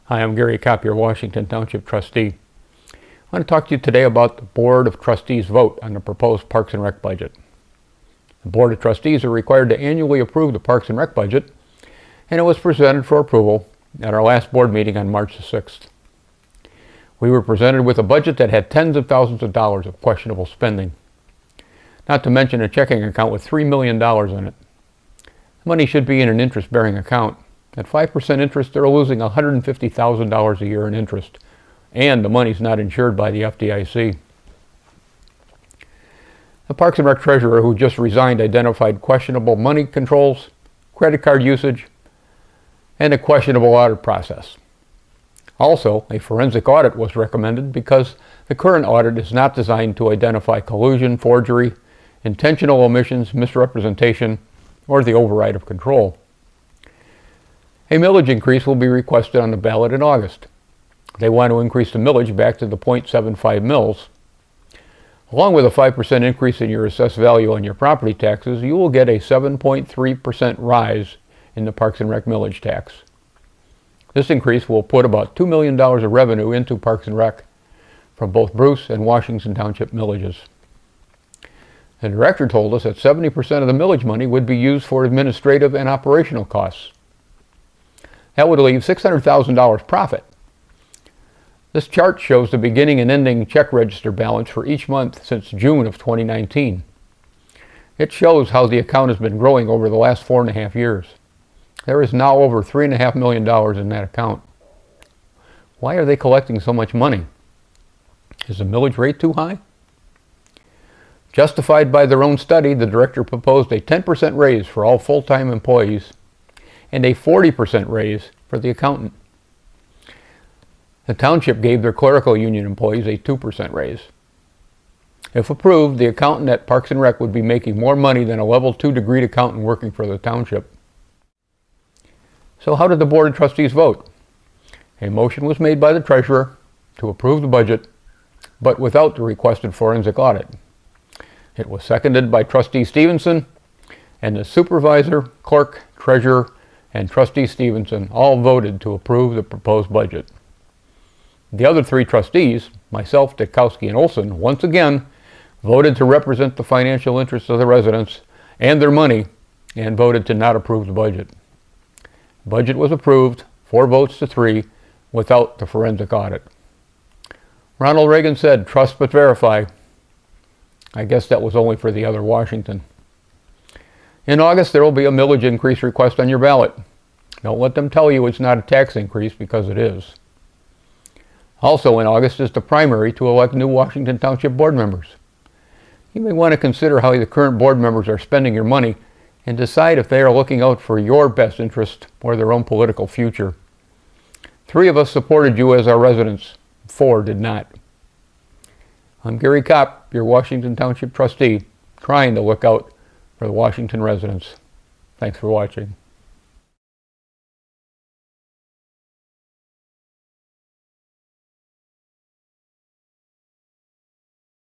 Hi, I'm Gary Kopp, your Washington Township trustee. I want to talk to you today about the Board of Trustees vote on the proposed Parks and Rec budget. The Board of Trustees are required to annually approve the Parks and Rec budget, and it was presented for approval at our last board meeting on March the 6th. We were presented with a budget that had tens of thousands of dollars of questionable spending, not to mention a checking account with $3 million in it. The money should be in an interest-bearing account. At 5% interest, they're losing $150,000 a year in interest, and the money's not insured by the FDIC. The Parks and Rec treasurer, who just resigned, identified questionable money controls, credit card usage, and a questionable audit process. Also, a forensic audit was recommended because the current audit is not designed to identify collusion, forgery, intentional omissions, misrepresentation, or the override of control. A millage increase will be requested on the ballot in August. They want to increase the millage back to the 0.75 mils. Along with a 5% increase in your assessed value on your property taxes, you will get a 7.3% rise in the Parks and Rec millage tax. This increase will put about $2 million of revenue into Parks and Rec from both Bruce and Washington Township millages. The director told us that 70% of the millage money would be used for administrative and operational costs. That would leave $600,000 profit. This chart shows the beginning and ending check register balance for each month since June of 2019. It shows how the account has been growing over the last 4.5 years. There is now over $3.5 million in that account. Why are they collecting so much money? Is the millage rate too high? Justified by their own study, the director proposed a 10% raise for all full-time employees and a 40% raise for the accountant. The township gave their clerical union employees a 2% raise. If approved, the accountant at Parks and Rec would be making more money than a level 2 degreed accountant working for the township. So how did the Board of Trustees vote? A motion was made by the treasurer to approve the budget, but without the requested forensic audit. It was seconded by Trustee Stevenson, and the supervisor, clerk, treasurer, and Trustee Stevenson all voted to approve the proposed budget. The other three trustees, myself, Ditkowski, and Olson, once again voted to represent the financial interests of the residents and their money, and voted to not approve the budget. The budget was approved, 4 votes to 3, without the forensic audit. Ronald Reagan said, "Trust but verify." I guess that was only for the other Washington. In August, there will be a millage increase request on your ballot. Don't let them tell you it's not a tax increase, because it is. Also in August is the primary to elect new Washington Township board members. You may want to consider how the current board members are spending your money and decide if they are looking out for your best interest or their own political future. 3 of us supported you as our residents. 4 did not. I'm Gary Kopp, your Washington Township trustee, trying to look out for the Washington residents. Thanks for watching.